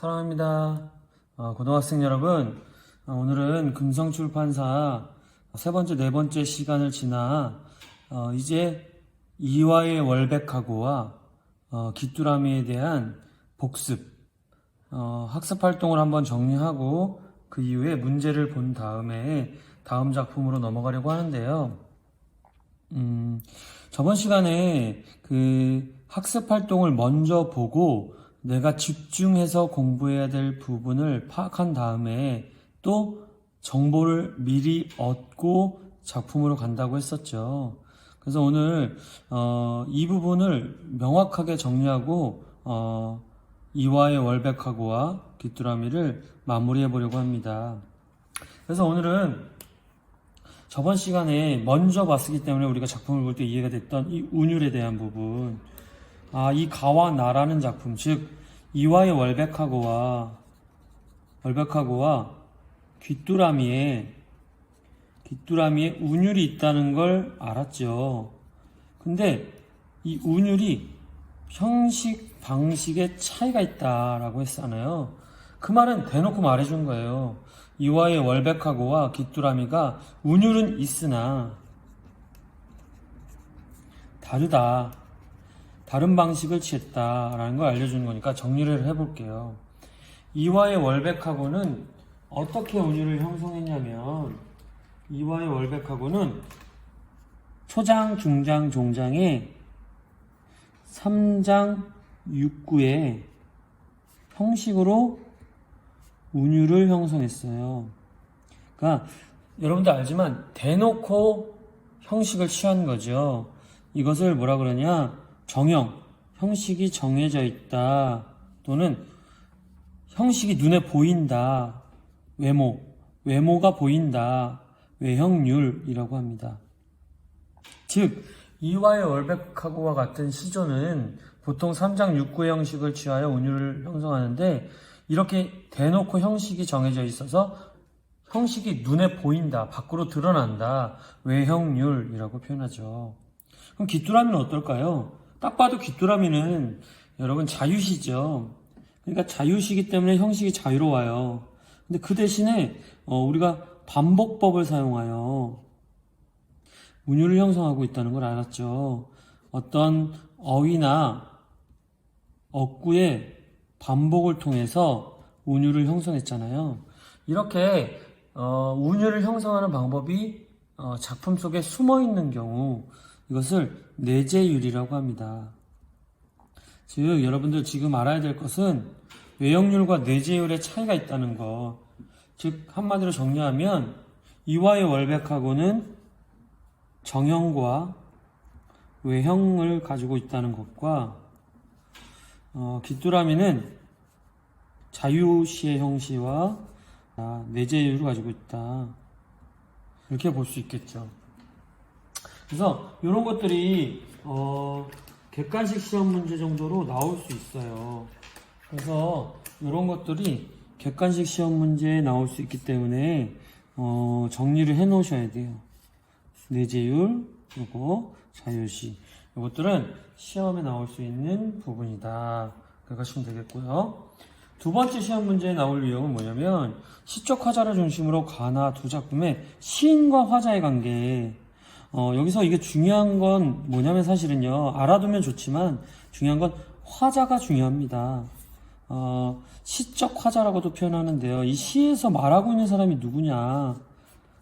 사랑합니다. 고등학생 여러분, 오늘은 금성출판사 세 번째, 네 번째 시간을 지나 이제 이화의 월백하고와 귀뚜라미에 대한 복습, 학습 활동을 한번 정리하고 그 이후에 문제를 본 다음에 다음 작품으로 넘어가려고 하는데요. 저번 시간에 그 학습 활동을 먼저 보고 내가 집중해서 공부해야 될 부분을 파악한 다음에 또 정보를 미리 얻고 작품으로 간다고 했었죠. 그래서 오늘 이 부분을 명확하게 정리하고 이화의 월백하고와 귀뚜라미를 마무리해 보려고 합니다. 그래서 오늘은 저번 시간에 먼저 봤기 때문에 우리가 작품을 볼 때 이해가 됐던 이 운율에 대한 부분, 이 가와 나라는 작품, 즉 이화의 월백하고와 귀뚜라미에 운율이 있다는 걸 알았죠. 근데 이 운율이 형식, 방식에 차이가 있다라고 했잖아요. 그 말은 대놓고 말해준 거예요. 이화의 월백하고와 귀뚜라미가 운율은 있으나 다르다. 다른 방식을 취했다라는 걸 알려주는 거니까 정리를 해볼게요. 이화의 월백하고는 어떻게 운율을 형성했냐면, 이화의 월백하고는 초장, 중장, 종장의 3장 6구의 형식으로 운율을 형성했어요. 그러니까 여러분도 알지만 대놓고 형식을 취한 거죠. 이것을 뭐라 그러냐? 정형, 형식이 정해져 있다. 또는 형식이 눈에 보인다. 외모가 보인다. 외형률이라고 합니다. 즉, 이화의 월백하고와 같은 시조는 보통 3장 6구의 형식을 취하여 운율을 형성하는데, 이렇게 대놓고 형식이 정해져 있어서 형식이 눈에 보인다, 밖으로 드러난다, 외형률이라고 표현하죠. 그럼 귀뚜라미는 어떨까요? 딱 봐도 귀뚜라미는 여러분 자유시죠. 그러니까 자유시기 때문에 형식이 자유로워요. 근데 그 대신에 우리가 반복법을 사용하여 운율을 형성하고 있다는 걸 알았죠. 어떤 어휘나 어구의 반복을 통해서 운율을 형성했잖아요. 이렇게 운율을 형성하는 방법이 작품 속에 숨어 있는 경우, 이것을 내재율이라고 합니다. 즉 여러분들 지금 알아야 될 것은 외형률과 내재율의 차이가 있다는 것. 즉 한마디로 정리하면 이화의 월백하고는 정형과 외형을 가지고 있다는 것과 귀뚜라미는 자유시의 형식과 내재율을 가지고 있다. 이렇게 볼 수 있겠죠. 그래서 이런 것들이 객관식 시험 문제 정도로 나올 수 있어요. 그래서 이런 것들이 객관식 시험 문제에 나올 수 있기 때문에 정리를 해 놓으셔야 돼요. 내재율, 그리고 자유시, 이것들은 시험에 나올 수 있는 부분이다. 그렇게 하시면 되겠고요. 두 번째 시험 문제에 나올 유형은 뭐냐면, 시적 화자를 중심으로 가나 두 작품의 시인과 화자의 관계. 여기서 이게 중요한 건 뭐냐면 사실은요, 알아두면 좋지만 중요한 건 화자가 중요합니다. 시적 화자라고도 표현하는데요. 이 시에서 말하고 있는 사람이 누구냐,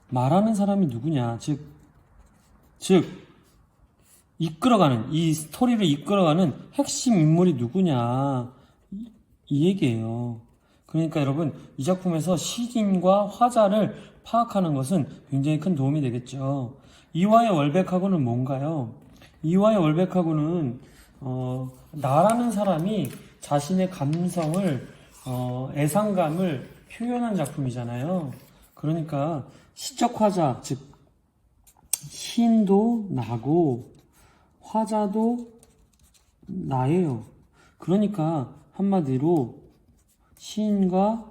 말하는 사람이 누구냐, 즉 이끌어가는, 이 스토리를 이끌어가는 핵심 인물이 누구냐, 이 얘기예요. 그러니까 여러분, 이 작품에서 시인과 화자를 파악하는 것은 굉장히 큰 도움이 되겠죠. 이화의 월백하고는 뭔가요? 이화의 월백하고는 나라는 사람이 자신의 감성을, 애상감을 표현한 작품이잖아요. 그러니까 시적 화자, 즉 시인도 나고 화자도 나예요. 그러니까 한마디로 시인과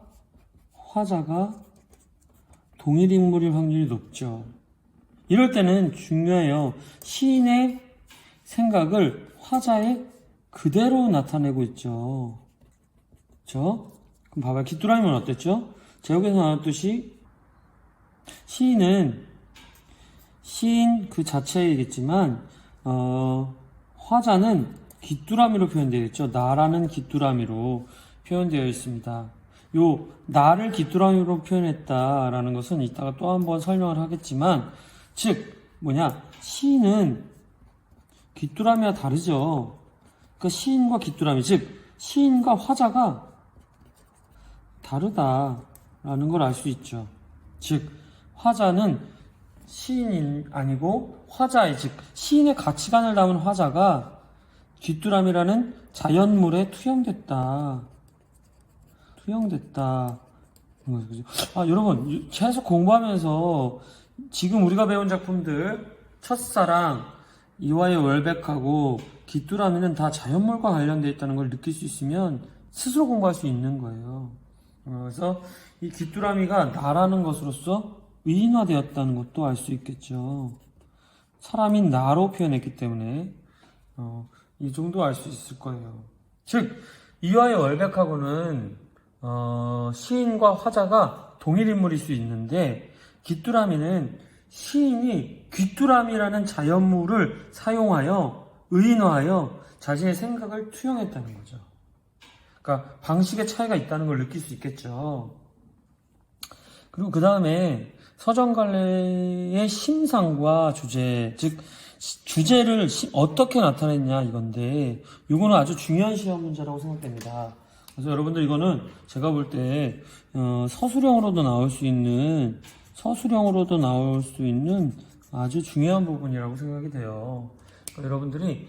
화자가 동일 인물일 확률이 높죠. 이럴 때는 중요해요. 시인의 생각을 화자에 그대로 나타내고 있죠. 그렇죠? 그럼 봐봐요. 귀뚜라미는 어땠죠? 제목에서 나왔듯이 시인은 시인 그 자체이겠지만 화자는 귀뚜라미로 표현되어 있죠. 나라는 귀뚜라미로 표현되어 있습니다. 요 나를 귀뚜라미로 표현했다라는 것은 이따가 또 한번 설명을 하겠지만, 즉 뭐냐, 시인은 귀뚜라미와 다르죠. 그러니까 시인과 귀뚜라미, 즉 시인과 화자가 다르다라는 걸 알 수 있죠. 즉 화자는 시인이 아니고 화자의, 즉 시인의 가치관을 담은 화자가 귀뚜라미라는 자연물에 투영됐다. 여러분 계속 공부하면서 지금 우리가 배운 작품들 첫사랑, 이화의 월백하고 귀뚜라미는 다 자연물과 관련되어 있다는 걸 느낄 수 있으면 스스로 공부할 수 있는 거예요. 그래서 이 귀뚜라미가 나라는 것으로서 의인화되었다는 것도 알 수 있겠죠. 사람인 나로 표현했기 때문에 이 정도 알 수 있을 거예요. 즉 이화의 월백하고는 시인과 화자가 동일 인물일 수 있는데, 귀뚜라미는 시인이 귀뚜라미라는 자연물을 사용하여 의인화하여 자신의 생각을 투영했다는 거죠. 그러니까 방식의 차이가 있다는 걸 느낄 수 있겠죠. 그리고 그 다음에 서정갈래의 심상과 주제, 즉 주제를 어떻게 나타냈냐 이건데, 이거는 아주 중요한 시험 문제라고 생각됩니다. 그래서 여러분들 이거는 제가 볼 때 서술형으로도 나올 수 있는 아주 중요한 부분이라고 생각이 돼요. 그러니까 여러분들이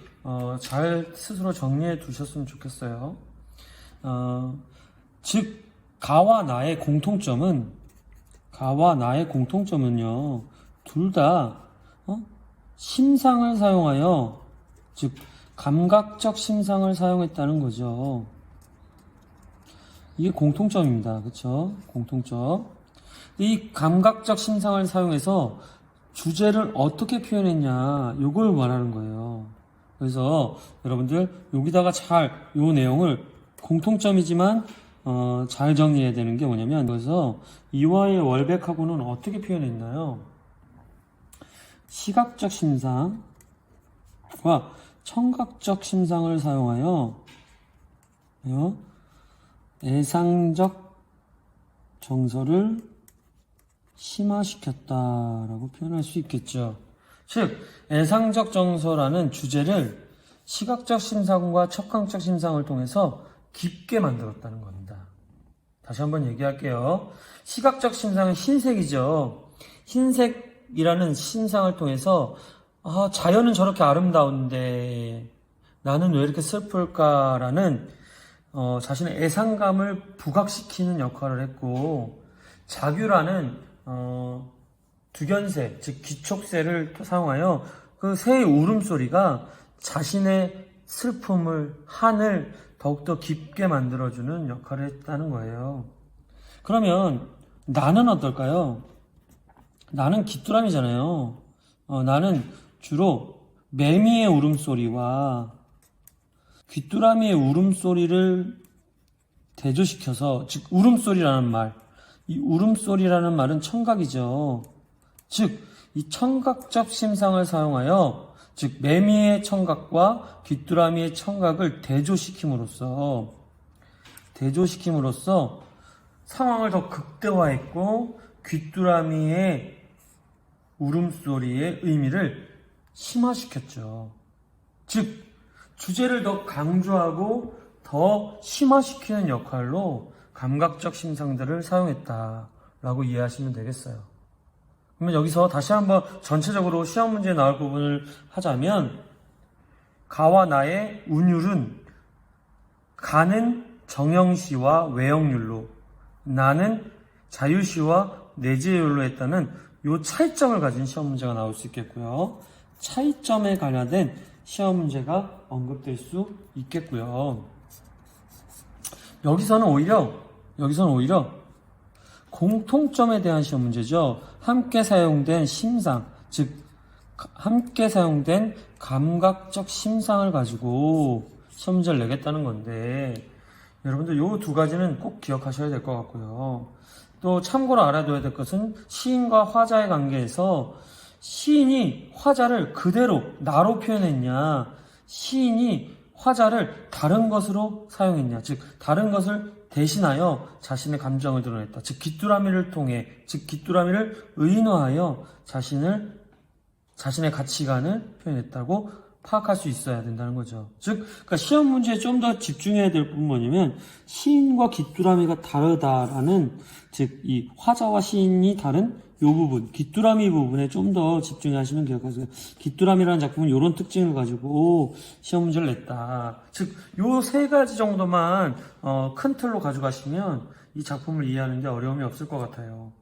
잘 스스로 정리해 두셨으면 좋겠어요. 즉 가와 나의 공통점은요, 둘 다 심상을 사용하여, 즉 감각적 심상을 사용했다는 거죠. 이게 공통점입니다. 그쵸? 공통점. 이 감각적 심상을 사용해서 주제를 어떻게 표현했냐, 요걸 말하는 거예요. 그래서 여러분들 여기다가 요 내용을 공통점이지만 잘 정리해야 되는 게 뭐냐면, 그래서 이화의 월백하고는 어떻게 표현했나요? 시각적 심상과 청각적 심상을 사용하여 애상적 정서를 심화시켰다라고 표현할 수 있겠죠. 즉 애상적 정서라는 주제를 시각적 심상과 촉각적 심상을 통해서 깊게 만들었다는 겁니다. 다시 한번 얘기할게요. 시각적 심상은 흰색이죠. 흰색이라는 심상을 통해서 자연은 저렇게 아름다운데 나는 왜 이렇게 슬플까라는 자신의 애상감을 부각시키는 역할을 했고, 자규라는 두견새, 즉 기촉새를 사용하여 그 새의 울음소리가 자신의 슬픔을, 한을 더욱더 깊게 만들어주는 역할을 했다는 거예요. 그러면 나는 어떨까요? 나는 귀뚜라미잖아요. 나는 주로 매미의 울음소리와 귀뚜라미의 울음소리를 대조시켜서, 즉 울음소리라는 말, 이 울음소리라는 말은 청각이죠. 즉 이 청각적 심상을 사용하여, 즉 매미의 청각과 귀뚜라미의 청각을 대조시킴으로써 상황을 더 극대화했고, 귀뚜라미의 울음소리의 의미를 심화시켰죠. 즉 주제를 더 강조하고 더 심화시키는 역할로 감각적 심상들을 사용했다라고 이해하시면 되겠어요. 그러면 여기서 다시 한번 전체적으로 시험 문제에 나올 부분을 하자면, 가와 나의 운율은 가는 정형시와 외형률로, 나는 자유시와 내재율로 했다는 요 차이점을 가진 시험 문제가 나올 수 있겠고요. 차이점에 관련된 시험 문제가 언급될 수 있겠고요. 여기서는 오히려 공통점에 대한 시험 문제죠. 함께 사용된 심상, 즉 함께 사용된 감각적 심상을 가지고 시험 문제를 내겠다는 건데, 여러분들 요 두 가지는 꼭 기억하셔야 될 것 같고요. 또 참고로 알아둬야 될 것은 시인과 화자의 관계에서 시인이 화자를 그대로 나로 표현했냐, 시인이 화자를 다른 것으로 사용했냐, 즉 다른 것을 대신하여 자신의 감정을 드러냈다. 즉 귀뚜라미를 통해, 즉 귀뚜라미를 의인화하여 자신의 가치관을 표현했다고 파악할 수 있어야 된다는 거죠. 즉, 그러니까 시험 문제에 좀 더 집중해야 될 부분은 뭐냐면 시인과 귀뚜라미가 다르다라는, 즉 이 화자와 시인이 다른 요 부분, 귀뚜라미 부분에 좀 더 집중하시면 기억하세요. 귀뚜라미라는 작품은 이런 특징을 가지고 시험 문제를 냈다. 즉, 요 세 가지 정도만 큰 틀로 가져가시면 이 작품을 이해하는 게 어려움이 없을 것 같아요.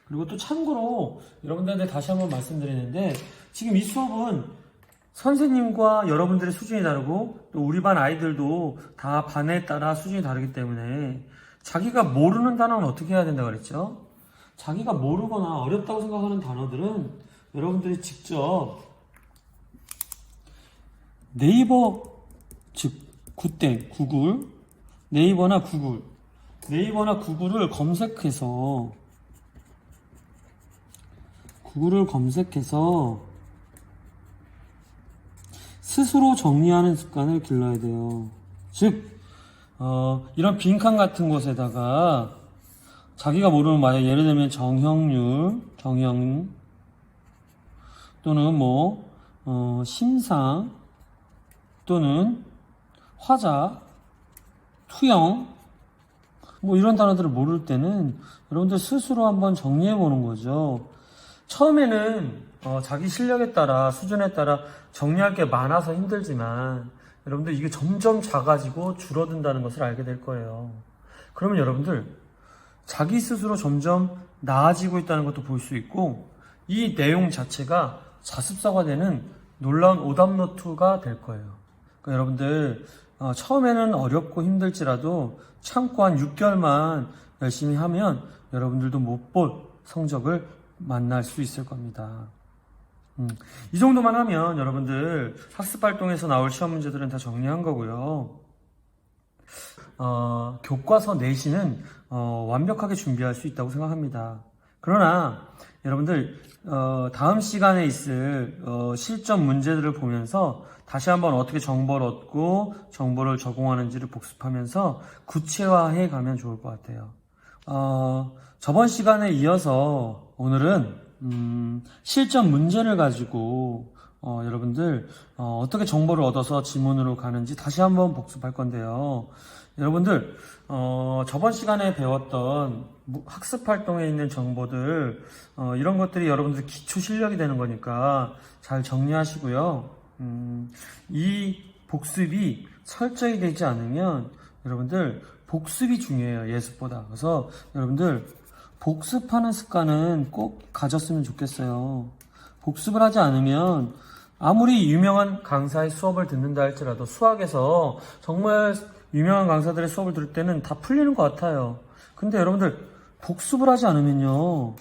그리고 또 참고로 여러분들한테 다시 한번 말씀드리는데, 지금 이 수업은 선생님과 여러분들의 수준이 다르고 또 우리 반 아이들도 다 반에 따라 수준이 다르기 때문에 자기가 모르는 단어는 어떻게 해야 된다고 그랬죠? 자기가 모르거나 어렵다고 생각하는 단어들은 여러분들이 직접 네이버, 즉 구글, 네이버나 구글을 검색해서 스스로 정리하는 습관을 길러야 돼요. 즉 이런 빈칸 같은 곳에다가 자기가 모르는, 만약 예를 들면 정형 또는 심상 또는 화자, 투영 이런 단어들을 모를 때는 여러분들 스스로 한번 정리해 보는 거죠. 처음에는 자기 실력에 따라, 수준에 따라 정리할 게 많아서 힘들지만 여러분들 이게 점점 작아지고 줄어든다는 것을 알게 될 거예요. 그러면 여러분들 자기 스스로 점점 나아지고 있다는 것도 볼 수 있고, 이 내용 자체가 자습서가 되는 놀라운 오답노트가 될 거예요. 그러니까 여러분들 처음에는 어렵고 힘들지라도 참고 한 6개월만 열심히 하면 여러분들도 못 볼 성적을 만날 수 있을 겁니다. 이 정도만 하면 여러분들 학습활동에서 나올 시험 문제들은 다 정리한 거고요. 교과서 내신은 완벽하게 준비할 수 있다고 생각합니다. 그러나 여러분들 다음 시간에 있을 실전 문제들을 보면서 다시 한번 어떻게 정보를 얻고 정보를 적용하는지를 복습하면서 구체화해 가면 좋을 것 같아요. 저번 시간에 이어서 오늘은 실전 문제를 가지고 여러분들 어떻게 정보를 얻어서 지문으로 가는지 다시 한번 복습할 건데요. 여러분들 저번 시간에 배웠던 학습활동에 있는 정보들, 이런 것들이 여러분들 기초 실력이 되는 거니까 잘 정리하시고요. 이 복습이 철저히 되지 않으면 여러분들 복습이 중요해요, 예습보다. 그래서 여러분들 복습하는 습관은 꼭 가졌으면 좋겠어요. 복습을 하지 않으면 아무리 유명한 강사의 수업을 듣는다 할지라도 수학에서 정말 유명한 강사들의 수업을 들을 때는 다 풀리는 것 같아요. 근데 여러분들 복습을 하지 않으면요,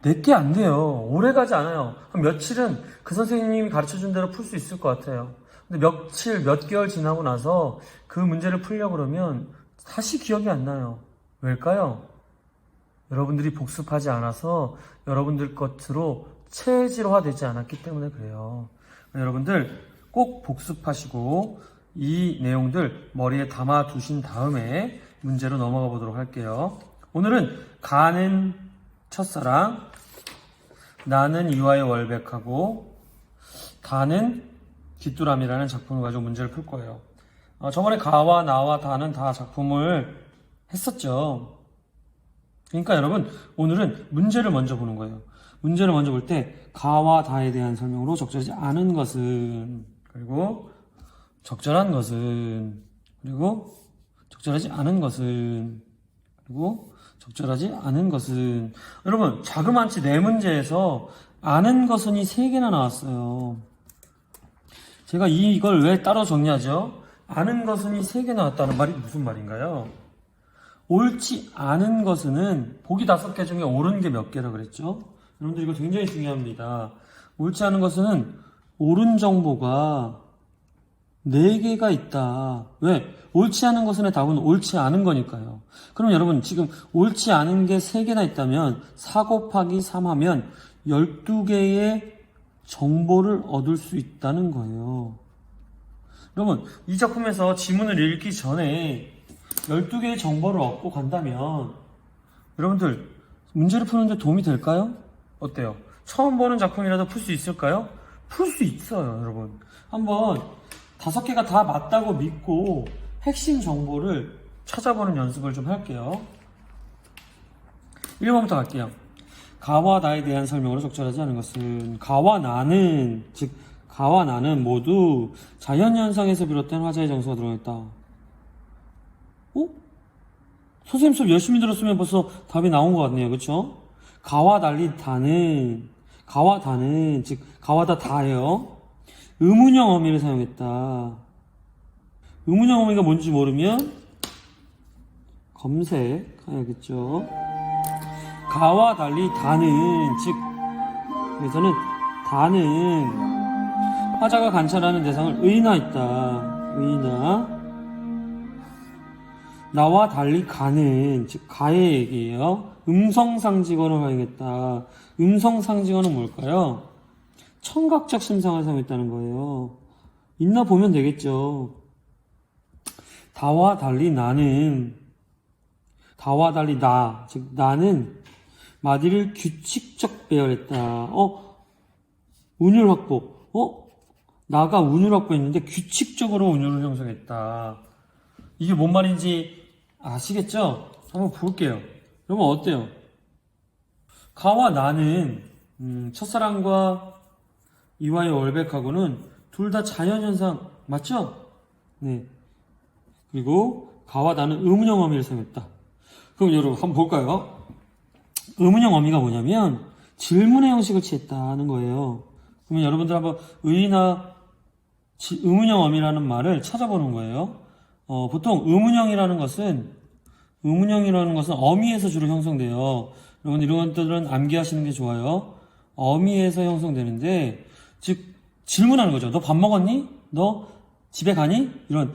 내게 안 돼요. 오래 가지 않아요. 한 며칠은 그 선생님이 가르쳐준 대로 풀 수 있을 것 같아요. 근데 몇 개월 지나고 나서 그 문제를 풀려고 그러면 다시 기억이 안 나요. 왜일까요? 여러분들이 복습하지 않아서 여러분들 것으로 체질화되지 않았기 때문에 그래요. 여러분들 꼭 복습하시고 이 내용들 머리에 담아 두신 다음에 문제로 넘어가 보도록 할게요. 오늘은 가는 첫사랑, 나는 이와의 월백하고 다는 귀뚜라미라는 작품을 가지고 문제를 풀 거예요. 저번에 가와 나와 다는 다 작품을 했었죠. 그러니까 여러분 오늘은 문제를 먼저 보는 거예요. 문제를 먼저 볼 때 가와 다에 대한 설명으로 적절하지 않은 것은, 그리고 적절한 것은, 그리고 적절하지 않은 것은, 그리고 적절하지 않은 것은. 여러분 자그마치 4문제에서 아는 것은이 3개나 나왔어요. 제가 이걸 왜 따로 정리하죠? 아는 것은이 3개 나왔다는 말이 무슨 말인가요? 옳지 않은 것은 보기 5개 중에 옳은 게 몇 개라 그랬죠? 여러분들 이거 굉장히 중요합니다. 옳지 않은 것은 옳은 정보가 4개가 있다. 왜? 옳지 않은 것은의 답은 옳지 않은 거니까요. 그럼 여러분 지금 옳지 않은 게 3개나 있다면 4 곱하기 3 하면 12개의 정보를 얻을 수 있다는 거예요. 여러분 이 작품에서 지문을 읽기 전에 12개의 정보를 얻고 간다면 여러분들 문제를 푸는데 도움이 될까요? 어때요? 처음 보는 작품이라도 풀 수 있을까요? 풀 수 있어요, 여러분. 한번 5개가 다 맞다고 믿고 핵심 정보를 찾아보는 연습을 좀 할게요. 1번부터 갈게요. 가와 나에 대한 설명으로 적절하지 않은 것은 가와 나는, 즉 가와 나는 모두 자연현상에서 비롯된 화자의 정서가 들어있다. 어? 선생님 수업 열심히 들었으면 벌써 답이 나온 것 같네요. 그쵸? 가와 달리 다는, 가와 다는, 즉 가와 다예요. 의문형 어미를 사용했다. 의문형 어미가 뭔지 모르면 검색해야겠죠. 가와 달리 다는, 즉 여기서는 다는 화자가 관찰하는 대상을 의인화했다. 의인화. 나와 달리 가는, 즉 가의 얘기예요. 음성상징어를 활용했다. 음성상징어는 뭘까요? 청각적 심상을 사용했다는 거예요. 있나 보면 되겠죠. 다와 달리 나는, 다와 달리 나, 즉 나는 마디를 규칙적 배열했다. 운율 확보. 나가 운율 확보했는데 규칙적으로 운율을 형성했다. 이게 뭔 말인지 아시겠죠? 한번 볼게요. 여러분 어때요? 가와 나는 첫사랑과 이와의 월백하고는 둘 다 자연현상 맞죠? 네. 그리고 가와 나는 의문형 어미를 사용했다. 그럼 여러분 한번 볼까요? 의문형 어미가 뭐냐면 질문의 형식을 취했다는 거예요. 그러면 여러분들 한번 의나 의문형 어미라는 말을 찾아보는 거예요. 보통 의문형이라는 것은 어미에서 주로 형성돼요. 여러분 이런 것들은 암기하시는 게 좋아요. 어미에서 형성되는데, 즉 질문하는 거죠. 너 밥 먹었니? 너 집에 가니? 이런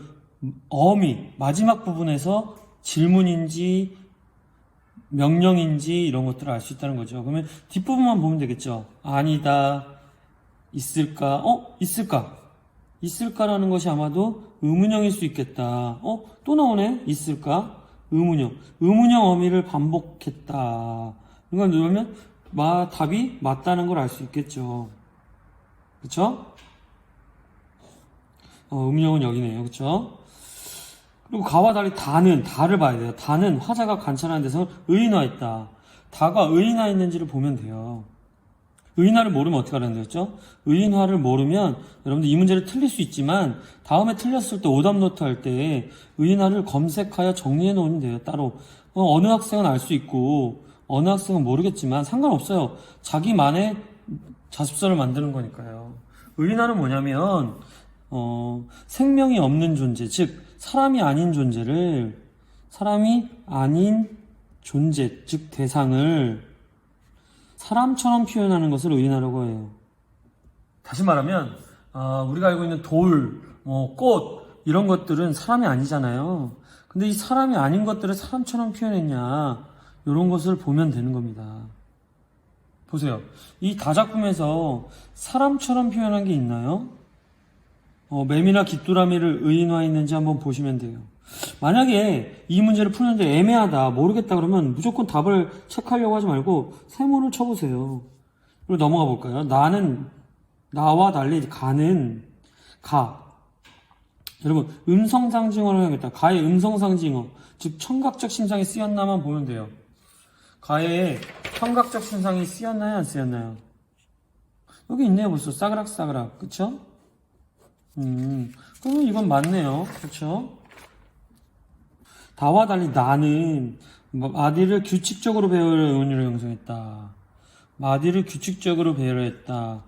어미 마지막 부분에서 질문인지 명령인지 이런 것들을 알 수 있다는 거죠. 그러면 뒷부분만 보면 되겠죠. 아니다, 있을까, 있을까, 있을까라는 것이 아마도 의문형일 수 있겠다. 또 나오네. 있을까? 의문형 어미를 반복했다. 이걸 누르면 답이 맞다는 걸 알 수 있겠죠. 그쵸? 의문형은 여기네요. 그쵸? 그리고 가와 달리 다를 봐야 돼요. 다는 화자가 관찰하는 데서 의인화했다. 다가 의인화했는지를 보면 돼요. 의인화를 모르면 어떻게 하라는 거였죠? 의인화를 모르면 여러분들 이 문제를 틀릴 수 있지만 다음에 틀렸을 때 오답노트 할 때 의인화를 검색하여 정리해 놓으면 돼요. 따로. 어느 학생은 알 수 있고 어느 학생은 모르겠지만 상관없어요. 자기만의 자습서를 만드는 거니까요. 의인화는 뭐냐면 생명이 없는 존재, 즉 사람이 아닌 존재, 즉 대상을 사람처럼 표현하는 것을 의인화라고 해요. 다시 말하면 우리가 알고 있는 돌, 꽃 이런 것들은 사람이 아니잖아요. 근데 이 사람이 아닌 것들을 사람처럼 표현했냐, 이런 것을 보면 되는 겁니다. 보세요. 이 다작품에서 사람처럼 표현한 게 있나요? 매미나 귀뚜라미를 의인화했는지 한번 보시면 돼요. 만약에 이 문제를 푸는데 애매하다, 모르겠다 그러면 무조건 답을 체크하려고 하지 말고 세모를 쳐보세요. 그리고 넘어가 볼까요? 나와 달리 가는 가. 여러분 음성상징어를 하겠다. 가의 음성상징어, 즉 청각적 심상이 쓰였나만 보면 돼요. 가의 청각적 심상이 쓰였나요, 안 쓰였나요? 여기 있네요. 벌써 싸그락싸그락. 그쵸? 그러면 이건 맞네요. 그쵸? 다와 달리 나는 마디를 규칙적으로 배열해 의문을 형성했다. 마디를 규칙적으로 배열했다.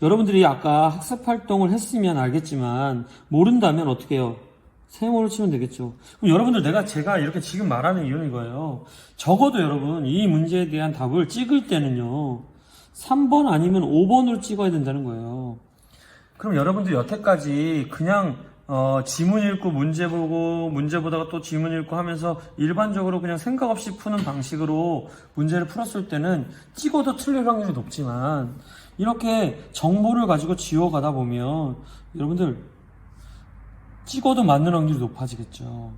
여러분들이 아까 학습 활동을 했으면 알겠지만 모른다면 어떻게 해요? 세모를 치면 되겠죠. 그럼 여러분들 제가 이렇게 지금 말하는 이유는 이거예요. 적어도 여러분 이 문제에 대한 답을 찍을 때는요 3번 아니면 5번으로 찍어야 된다는 거예요. 그럼 여러분들 여태까지 그냥 지문 읽고 문제 보고 문제 보다가 또 지문 읽고 하면서 일반적으로 그냥 생각 없이 푸는 방식으로 문제를 풀었을 때는 찍어도 틀릴 확률이 높지만 이렇게 정보를 가지고 지워가다 보면 여러분들 찍어도 맞는 확률이 높아지겠죠.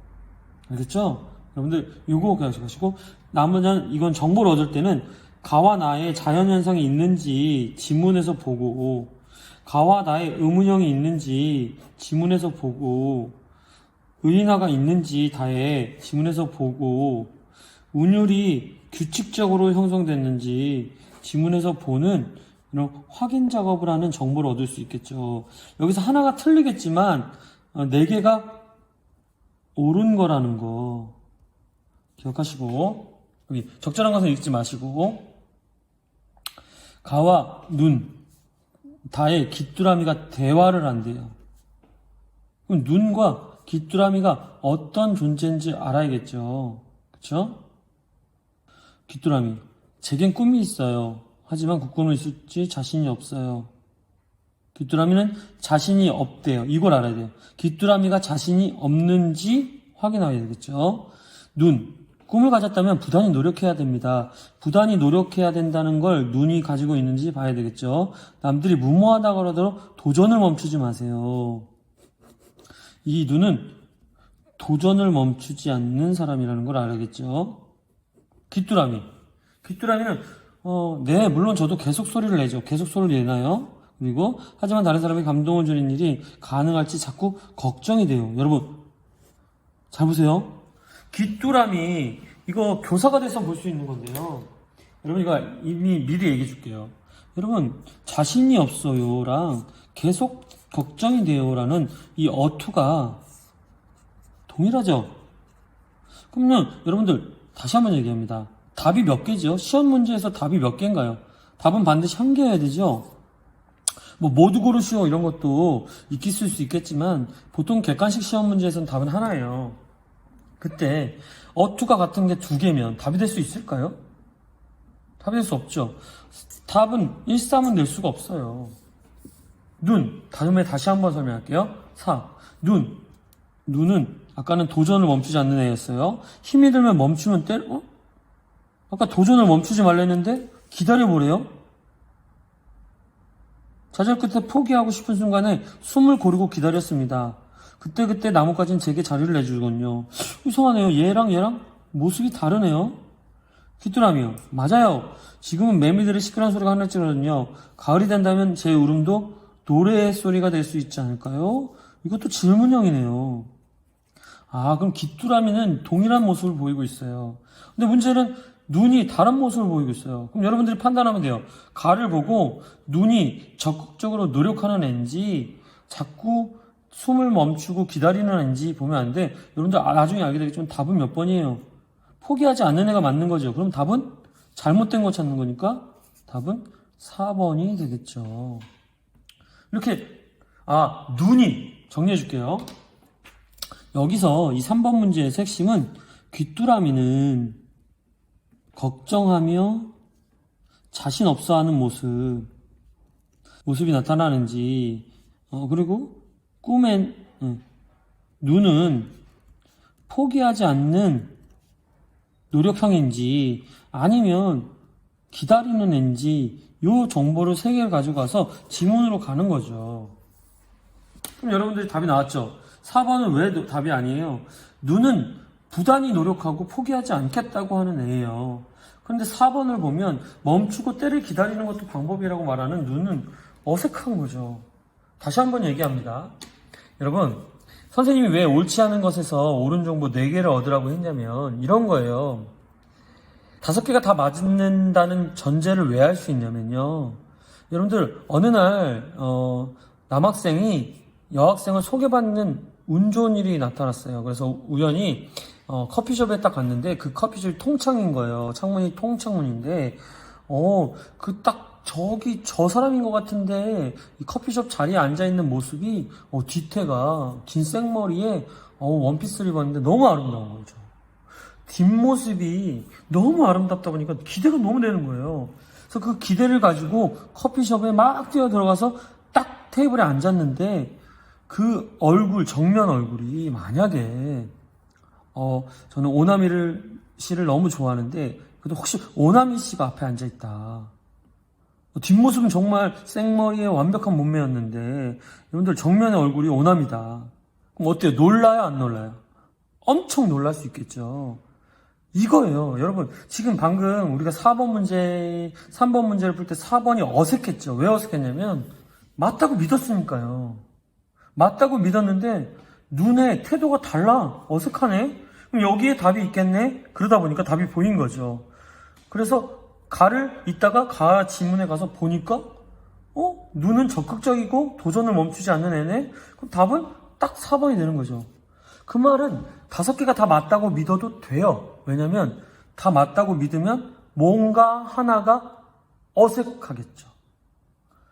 알겠죠? 여러분들 요거 기억하시고 나머지는 이건 정보를 얻을 때는 가와 나의 자연현상이 있는지 지문에서 보고 가와 나의 의문형이 있는지 지문에서 보고 의인화가 있는지 다에 지문에서 보고 운율이 규칙적으로 형성됐는지 지문에서 보는 이런 확인 작업을 하는 정보를 얻을 수 있겠죠. 여기서 하나가 틀리겠지만 4개가 옳은 거라는 거 기억하시고 여기 적절한 것은 읽지 마시고 가와 눈 다의 귀뚜라미가 대화를 한대요. 그럼 눈과 귀뚜라미가 어떤 존재인지 알아야겠죠. 그쵸? 귀뚜라미 제겐 꿈이 있어요. 하지만 그 꿈을 있을지 자신이 없어요. 귀뚜라미는 자신이 없대요. 이걸 알아야 돼요. 귀뚜라미가 자신이 없는지 확인해야 되겠죠. 눈 꿈을 가졌다면 부단히 노력해야 됩니다. 부단히 노력해야 된다는 걸 눈이 가지고 있는지 봐야 되겠죠. 남들이 무모하다고 하더라도 도전을 멈추지 마세요. 이 눈은 도전을 멈추지 않는 사람이라는 걸 알아야겠죠. 귀뚜라미는 네, 물론 저도 계속 소리를 내죠. 계속 소리를 내나요? 그리고 하지만 다른 사람에게 감동을 주는 일이 가능할지 자꾸 걱정이 돼요. 여러분 잘 보세요. 귀뚜라미 이거 교사가 돼서 볼 수 있는 건데요. 여러분 이거 이미 미리 얘기해 줄게요. 여러분 자신이 없어요랑 계속 걱정이 돼요라는 이 어투가 동일하죠. 그러면 여러분들 다시 한번 얘기합니다. 답이 몇 개죠? 시험 문제에서 답이 몇 개인가요? 답은 반드시 한 개여야 되죠. 뭐 모두 고르시오 이런 것도 있을 수 있겠지만 보통 객관식 시험 문제에서는 답은 하나예요. 그때 어투가 같은 게 2개면 답이 될 수 있을까요? 답이 될 수 없죠. 답은 1, 3은 낼 수가 없어요. 눈, 다음에 다시 한번 설명할게요. 4. 눈은 아까는 도전을 멈추지 않는 애였어요. 힘이 들면 멈추면 아까 도전을 멈추지 말랬는데 기다려보래요. 좌절 끝에 포기하고 싶은 순간에 숨을 고르고 기다렸습니다. 그때 나뭇가지는 제게 자리를 내주거든요. 이상하네요. 얘랑 모습이 다르네요. 귀뚜라미요. 맞아요. 지금은 매미들의 시끄러운 소리가 하늘지거든요. 가을이 된다면 제 울음도 노래의 소리가 될 수 있지 않을까요? 이것도 질문형이네요. 그럼 귀뚜라미는 동일한 모습을 보이고 있어요. 근데 문제는 눈이 다른 모습을 보이고 있어요. 그럼 여러분들이 판단하면 돼요. 가를 보고 눈이 적극적으로 노력하는 애인지 자꾸 숨을 멈추고 기다리는 애인지 보면 안 돼. 여러분들 나중에 알게 되겠지만 답은 몇 번이에요? 포기하지 않는 애가 맞는 거죠. 그럼 답은 잘못된 거 찾는 거니까 답은 4번이 되겠죠. 이렇게 눈이 정리해 줄게요. 여기서 이 3번 문제의 핵심은 귀뚜라미는 걱정하며 자신 없어하는 모습이 나타나는지 그리고 꿈엔 눈은 포기하지 않는 노력형인지 아니면 기다리는 애인지 요 정보를 3개를 가지고 가서 지문으로 가는 거죠. 그럼 여러분들이 답이 나왔죠. 4번은 왜 답이 아니에요? 눈은 부단히 노력하고 포기하지 않겠다고 하는 애예요. 그런데 4번을 보면 멈추고 때를 기다리는 것도 방법이라고 말하는 눈은 어색한 거죠. 다시 한번 얘기합니다. 여러분, 선생님이 왜 옳지 않은 것에서 옳은 정보 4개를 얻으라고 했냐면 이런 거예요. 5개가 다 맞는다는 전제를 왜 할 수 있냐면요. 여러분들 어느 날 남학생이 여학생을 소개받는 운 좋은 일이 나타났어요. 그래서 우연히 커피숍에 딱 갔는데 그 커피숍이 통창인 거예요. 창문이 통창문인데 저기 저 사람인 것 같은데 이 커피숍 자리에 앉아있는 모습이 뒤태가 긴 생머리에 원피스를 입었는데 너무 아름다운 거죠. 뒷모습이 너무 아름답다 보니까 기대가 너무 되는 거예요. 그래서 그 기대를 가지고 커피숍에 막 뛰어 들어가서 딱 테이블에 앉았는데 그 얼굴, 정면 얼굴이 만약에 저는 오나미 씨를 너무 좋아하는데 그래도 혹시 오나미 씨가 앞에 앉아있다. 뒷모습은 정말 생머리에 완벽한 몸매였는데 여러분들 정면의 얼굴이 오나미다. 그럼 어때요? 놀라요? 안 놀라요? 엄청 놀랄 수 있겠죠. 이거예요. 여러분 지금 방금 우리가 3번 문제를 풀 때 4번이 어색했죠. 왜 어색했냐면 맞다고 믿었으니까요. 맞다고 믿었는데 눈에 태도가 달라. 어색하네. 그럼 여기에 답이 있겠네. 그러다 보니까 답이 보인 거죠. 그래서 가를 이따가 가 지문에 가서 보니까 눈은 적극적이고 도전을 멈추지 않는 애네. 그럼 답은 딱 4번이 되는 거죠. 그 말은 5개가 다 맞다고 믿어도 돼요. 왜냐면 다 맞다고 믿으면 뭔가 하나가 어색하겠죠.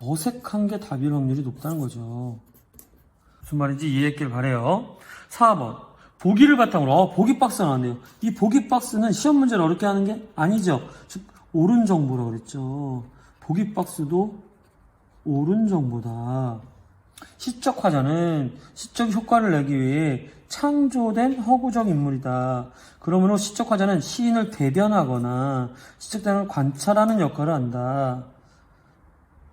어색한 게 답일 확률이 높다는 거죠. 무슨 말인지 이해했길 바래요. 4번 보기를 바탕으로 보기 박스가 나왔네요. 이 보기 박스는 시험 문제를 어렵게 하는 게 아니죠. 즉 옳은 정보라고 그랬죠. 보기 박스도 옳은 정보다. 시적 화자는 시적 효과를 내기 위해 창조된 허구적 인물이다. 그러므로 시적 화자는 시인을 대변하거나 시적 대상을 관찰하는 역할을 한다.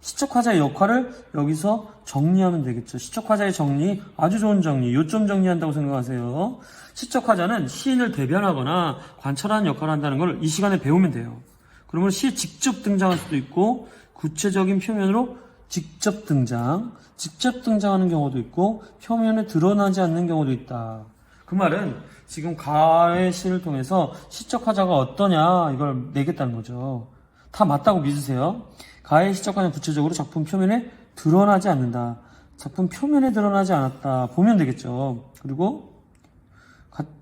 시적 화자의 역할을 여기서 정리하면 되겠죠. 시적 화자의 정리, 아주 좋은 정리, 요점 정리한다고 생각하세요. 시적 화자는 시인을 대변하거나 관찰하는 역할을 한다는 걸 이 시간에 배우면 돼요. 그러면 시에 직접 등장할 수도 있고 구체적인 표면으로 직접 등장하는 경우도 있고 표면에 드러나지 않는 경우도 있다. 그 말은 지금 가의 시를 통해서 시적 화자가 어떠냐 이걸 내겠다는 거죠. 다 맞다고 믿으세요. 가의 시적 화자는 구체적으로 작품 표면에 드러나지 않는다. 작품 표면에 드러나지 않았다. 보면 되겠죠. 그리고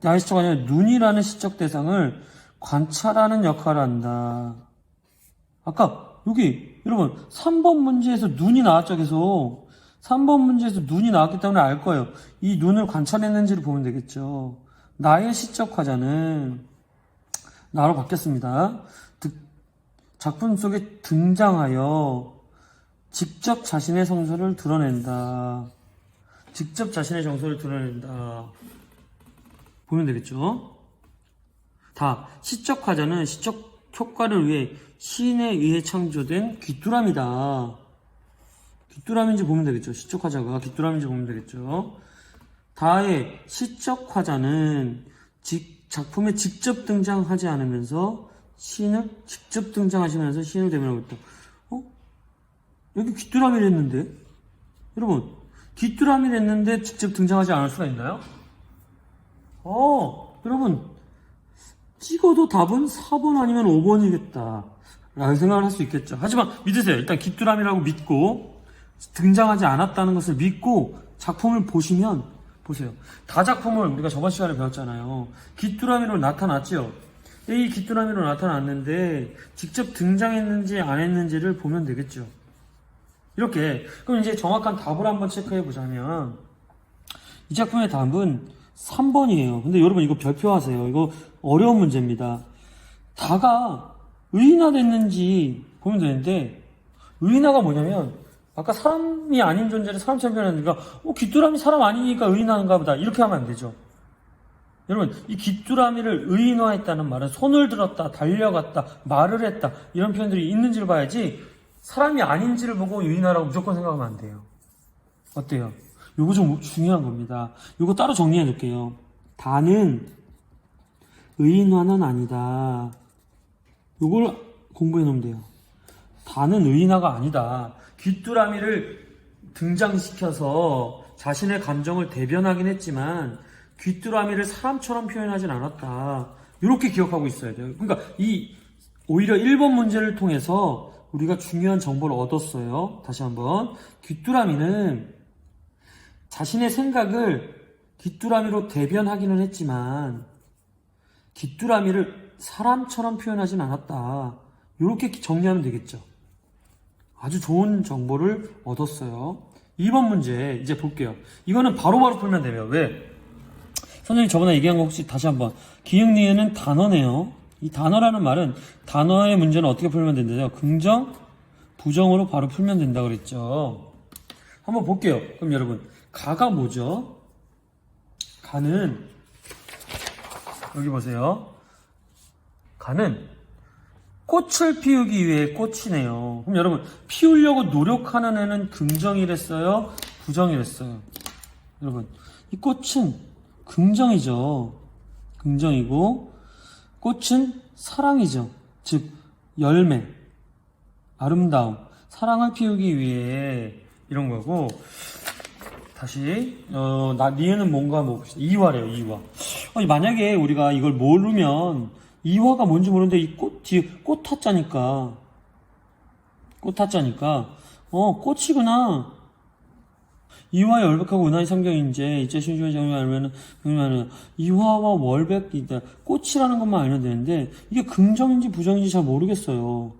가의 시적 화자는 눈이라는 시적 대상을 관찰하는 역할을 한다. 아까 여기 여러분 3번 문제에서 눈이 나왔죠. 계속 3번 문제에서 눈이 나왔기 때문에 알 거예요. 이 눈을 관찰했는지를 보면 되겠죠. 나의 시적 화자는 나로 바뀌었습니다. 작품 속에 등장하여 직접 자신의 정서를 드러낸다. 직접 자신의 정서를 드러낸다. 보면 되겠죠. 다 시적 화자는 시적 효과를 위해 시인에 의해 창조된 귀뚜라미다. 귀뚜라미인지 보면 되겠죠. 시적 화자가 귀뚜라미인지 보면 되겠죠. 다의 시적 화자는 작품에 직접 등장하지 않으면서 시인을 직접 등장하시면서 시인을 대변하고 있다. 여기 귀뚜라미를 했는데 여러분 귀뚜라미를 했는데 직접 등장하지 않을 수가 있나요? 여러분 찍어도 답은 4번 아니면 5번이겠다 라는 생각을 할 수 있겠죠. 하지만 믿으세요. 일단 귀뚜라미라고 믿고 등장하지 않았다는 것을 믿고 작품을 보시면 보세요. 다 작품을 우리가 저번 시간에 배웠잖아요. 귀뚜라미로 나타났죠. 이 귀뚜라미로 나타났는데 직접 등장했는지 안 했는지를 보면 되겠죠. 이렇게 그럼 이제 정확한 답을 한번 체크해 보자면 이 작품의 답은 3번이에요. 근데 여러분 이거 별표하세요. 이거 어려운 문제입니다. 다가 의인화됐는지 보면 되는데 의인화가 뭐냐면 아까 사람이 아닌 존재를 사람처럼 표현하니까 귀뚜라미 사람 아니니까 의인화인가 보다 이렇게 하면 안 되죠. 여러분 이 귀뚜라미를 의인화했다는 말은 손을 들었다, 달려갔다, 말을 했다 이런 표현들이 있는지를 봐야지 사람이 아닌지를 보고 의인화라고 무조건 생각하면 안 돼요. 어때요? 요거 좀 중요한 겁니다. 요거 따로 정리해 놓을게요. 다는 의인화는 아니다. 요걸 공부해 놓으면 돼요. 다는 의인화가 아니다. 귀뚜라미를 등장시켜서 자신의 감정을 대변하긴 했지만 귀뚜라미를 사람처럼 표현하진 않았다. 이렇게 기억하고 있어야 돼요. 그러니까 오히려 1번 문제를 통해서 우리가 중요한 정보를 얻었어요. 다시 한번 귀뚜라미는 자신의 생각을 귀뚜라미로 대변하기는 했지만 귀뚜라미를 사람처럼 표현하진 않았다. 이렇게 정리하면 되겠죠. 아주 좋은 정보를 얻었어요. 2번 문제 이제 볼게요. 이거는 바로바로 풀면 돼요. 왜? 선생님이 저번에 얘기한 거 혹시 다시 한번 기역 니은은 단어네요. 이 단어라는 말은 단어의 문제는 어떻게 풀면 된대요? 긍정, 부정으로 바로 풀면 된다고 그랬죠. 한번 볼게요. 그럼 여러분, 가가 뭐죠? 가는, 여기 보세요. 가는 꽃을 피우기 위해 꽃이네요. 그럼 여러분, 피우려고 노력하는 애는 긍정이랬어요? 부정이랬어요? 여러분, 이 꽃은 긍정이죠. 긍정이고, 꽃은 사랑이죠. 즉, 열매, 아름다움, 사랑을 피우기 위해 이런 거고, 다시, 니은은 뭔가 한번 봅시다. 이화래요, 이화. 만약에 우리가 이걸 모르면, 이화가 뭔지 모르는데 이 꽃 타짜니까 꽃이구나. 이화의 월백하고 은하의 삼경인제 이제 신주의 정의 알면은 이화와 월백이다. 꽃이라는 것만 알면 되는데 이게 긍정인지 부정인지 잘 모르겠어요.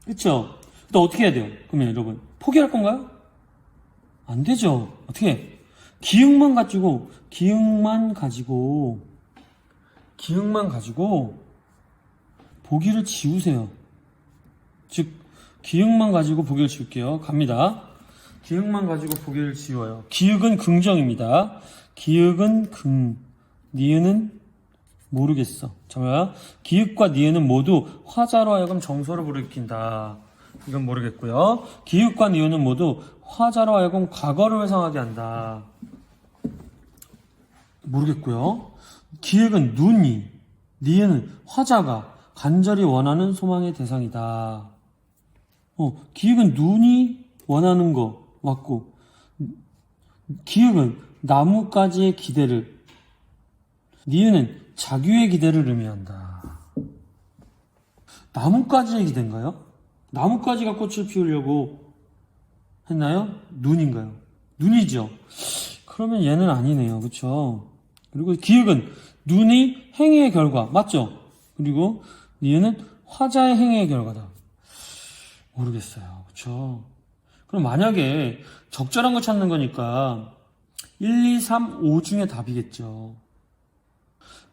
그쵸? 또 어떻게 해야 돼요? 그러면 여러분 포기할 건가요? 안 되죠. 어떻게? 기억만 가지고 보기를 지우세요. 즉 기억만 가지고 보기를 지울게요. 갑니다. 기억만 가지고 보기를 지워요. 기억은 긍정입니다. 기억은 니은은 모르겠어. 잠깐만. 기억과 니은은 모두 화자로 하여금 정서를 불러일으킨다. 이건 모르겠고요. 기억과 니은은 모두 화자로 하여금 과거를 회상하게 한다. 모르겠고요. 기획은 눈이, 니은 화자가 간절히 원하는 소망의 대상이다. 기획은 눈이 원하는 거 맞고, 기획은 나뭇가지의 기대를, 니은은 자규의 기대를 의미한다. 나뭇가지의 기대인가요? 나뭇가지가 꽃을 피우려고 했나요? 눈인가요? 눈이죠. 그러면 얘는 아니네요. 그쵸? 그리고 기획은 눈의 행위의 결과 맞죠? 그리고 니은은 화자의 행위의 결과다. 모르겠어요. 그쵸? 그럼 만약에 적절한 거 찾는 거니까 1, 2, 3, 5 중에 답이겠죠.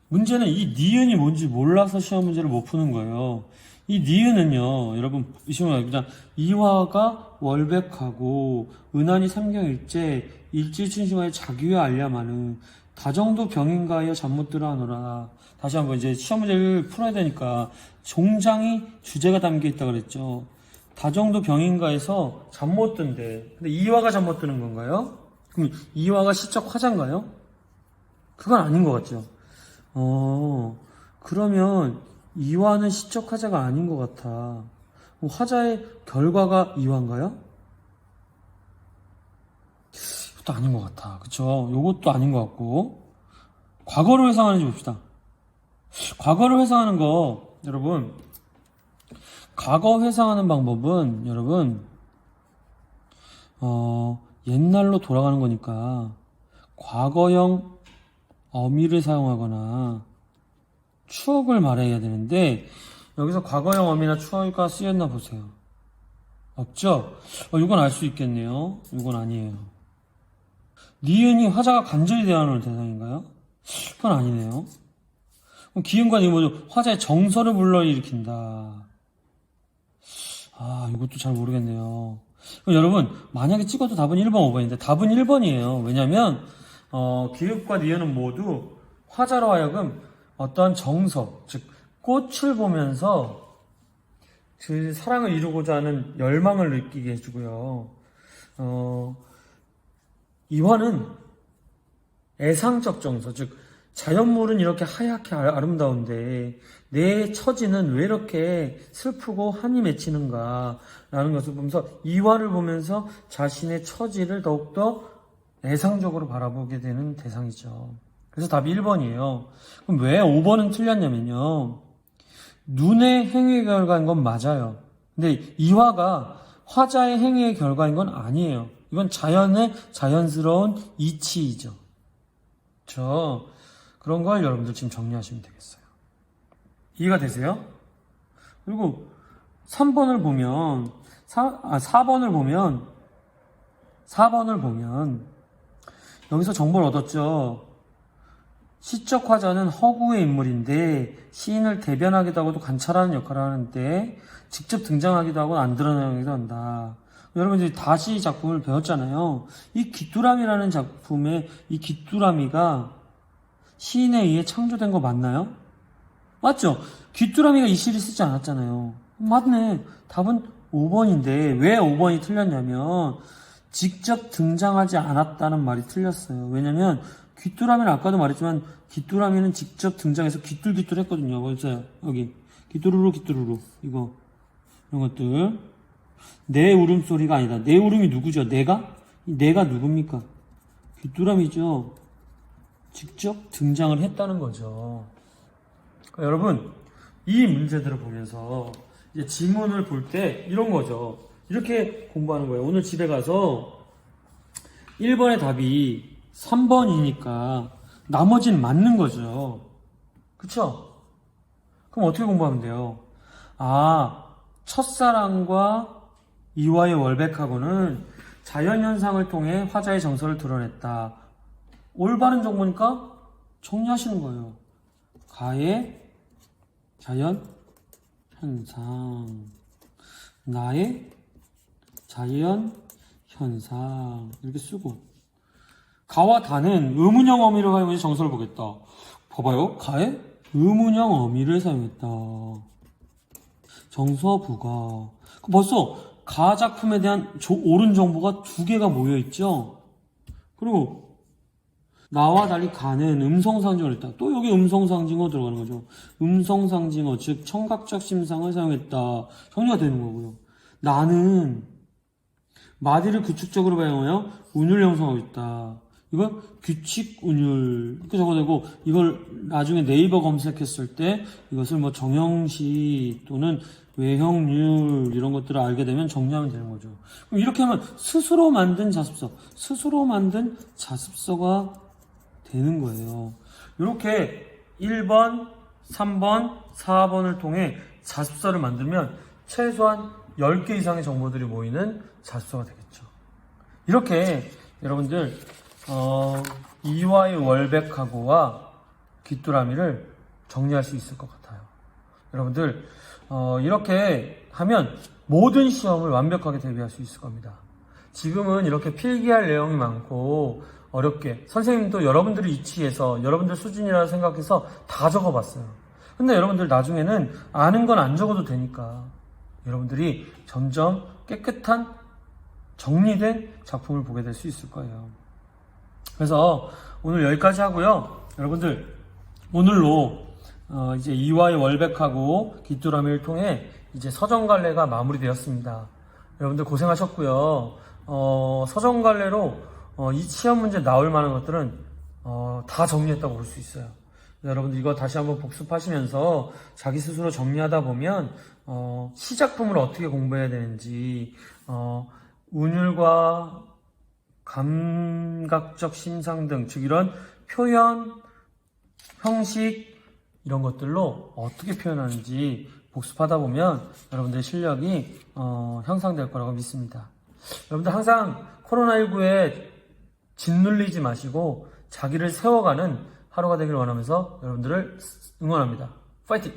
문제는 이 니은이 뭔지 몰라서 시험 문제를 못 푸는 거예요. 이 니은은요, 여러분, 그냥 이화가 월백하고 은한이 삼경일제 일지춘심하여 자기의 알야마는 다정도 병인가여 잠 못 들어 하노라. 다시 한번 이제 시험 문제를 풀어야 되니까 종장이 주제가 담겨 있다 그랬죠. 다정도 병인가에서 잠 못 든대. 근데 이화가 잠 못 드는 건가요? 그럼 이화가 시적 화자인가요? 그건 아닌 것 같죠. 그러면 이화는 시적 화자가 아닌 것 같아. 화자의 결과가 이화인가요? 이것도 아닌 것 같아. 그쵸? 요것도 아닌 것 같고. 과거를 회상하는지 봅시다. 과거를 회상하는 거, 여러분. 과거 회상하는 방법은, 여러분, 옛날로 돌아가는 거니까, 과거형 어미를 사용하거나, 추억을 말해야 되는데, 여기서 과거형 어미나 추억가 쓰였나 보세요. 없죠? 이건 알 수 있겠네요. 이건 아니에요. 니은이 화자가 간절히 대하는 대상인가요? 그건 아니네요. 그럼 기은과 니은 모두 화자의 정서를 불러일으킨다. 이것도 잘 모르겠네요. 그럼 여러분, 만약에 찍어도 답은 1번, 5번인데 답은 1번이에요. 왜냐면 기읍과 니은은 모두 화자로 하여금 어떠한 정서, 즉 꽃을 보면서 그 사랑을 이루고자 하는 열망을 느끼게 해주고요. 이화는 애상적 정서, 즉 자연물은 이렇게 하얗게 아름다운데 내 처지는 왜 이렇게 슬프고 한이 맺히는가 라는 것을 보면서 이화를 보면서 자신의 처지를 더욱더 애상적으로 바라보게 되는 대상이죠. 그래서 답이 1번이에요. 그럼 왜 5번은 틀렸냐면요. 눈의 행위의 결과인 건 맞아요. 근데 이화가 화자의 행위의 결과인 건 아니에요. 이건 자연의 자연스러운 이치이죠. 그런 걸 여러분들 지금 정리하시면 되겠어요. 이해가 되세요? 그리고 3번을 보면 4번을 보면 여기서 정보를 얻었죠. 시적 화자는 허구의 인물인데 시인을 대변하기도 하고도 관찰하는 역할을 하는데 직접 등장하기도 하고 안 드러나기도 한다. 여러분들이 다시 작품을 배웠잖아요. 이 귀뚜라미라는 작품의 이 귀뚜라미가 시인에 의해 창조된 거 맞나요? 맞죠? 귀뚜라미가 이 시를 쓰지 않았잖아요. 맞네. 답은 5번인데 왜 5번이 틀렸냐면 직접 등장하지 않았다는 말이 틀렸어요. 왜냐면 귀뚜라미는 아까도 말했지만 귀뚜라미는 직접 등장해서 귀뚤귀뚤 했거든요. 보세요. 여기 귀뚜루루 귀뚜루루 이거 이런 것들 내 울음소리가 아니다. 내 울음이 누구죠? 내가? 내가 누굽니까? 귀뚜라미죠. 직접 등장을 했다는 거죠. 그러니까 여러분 이 문제들을 보면서 이제 지문을 볼 때 이런 거죠. 이렇게 공부하는 거예요. 오늘 집에 가서 1번의 답이 3번이니까 나머지는 맞는 거죠. 그쵸? 그럼 어떻게 공부하면 돼요? 아, 첫사랑과 이화의 월백하고는 자연현상을 통해 화자의 정서를 드러냈다. 올바른 정보니까 정리하시는 거예요. 가의 자연 현상, 나의 자연 현상 이렇게 쓰고 가와 다는 의문형 어미를 사용해서 정서를 보겠다. 봐봐요. 가의 의문형 어미를 사용했다. 정서부가 벌써 가 작품에 대한 옳은 정보가 2개가 모여있죠. 그리고 나와 달리 가는 음성상징어를 했다. 또 여기 음성상징어 들어가는 거죠. 음성상징어, 즉 청각적 심상을 사용했다. 정리가 되는 거고요. 나는 마디를 규칙적으로 발용하여 운율 형성하고 있다. 이걸 규칙 운율 이렇게 적어되고 이걸 나중에 네이버 검색했을 때 이것을 뭐 정형시 또는 외형률 이런 것들을 알게 되면 정리하면 되는 거죠. 그럼 이렇게 하면 스스로 만든 자습서, 스스로 만든 자습서가 되는 거예요. 이렇게 1번, 3번, 4번을 통해 자습서를 만들면 최소한 10개 이상의 정보들이 모이는 자습서가 되겠죠. 이렇게 여러분들 이화의 월백하고와 귀뚜라미를 정리할 수 있을 것 같아요. 여러분들 이렇게 하면 모든 시험을 완벽하게 대비할 수 있을 겁니다. 지금은 이렇게 필기할 내용이 많고 어렵게 선생님도 여러분들의 이치에서 여러분들 수준이라 생각해서 다 적어봤어요. 근데 여러분들 나중에는 아는 건 안 적어도 되니까 여러분들이 점점 깨끗한 정리된 작품을 보게 될 수 있을 거예요. 그래서 오늘 여기까지 하고요. 여러분들 오늘로 이제 이화의 월백하고 귀뚜라미를 통해 이제 서정갈래가 마무리되었습니다. 여러분들 고생하셨고요. 서정갈래로 이 시험 문제 나올 만한 것들은 다 정리했다고 볼 수 있어요. 여러분들 이거 다시 한번 복습하시면서 자기 스스로 정리하다 보면 시작품을 어떻게 공부해야 되는지 운율과 감각적 심상 등 즉 이런 표현, 형식 이런 것들로 어떻게 표현하는지 복습하다 보면 여러분들의 실력이 향상될 거라고 믿습니다. 여러분들 항상 코로나19에 짓눌리지 마시고 자기를 세워가는 하루가 되길 원하면서 여러분들을 응원합니다. 파이팅!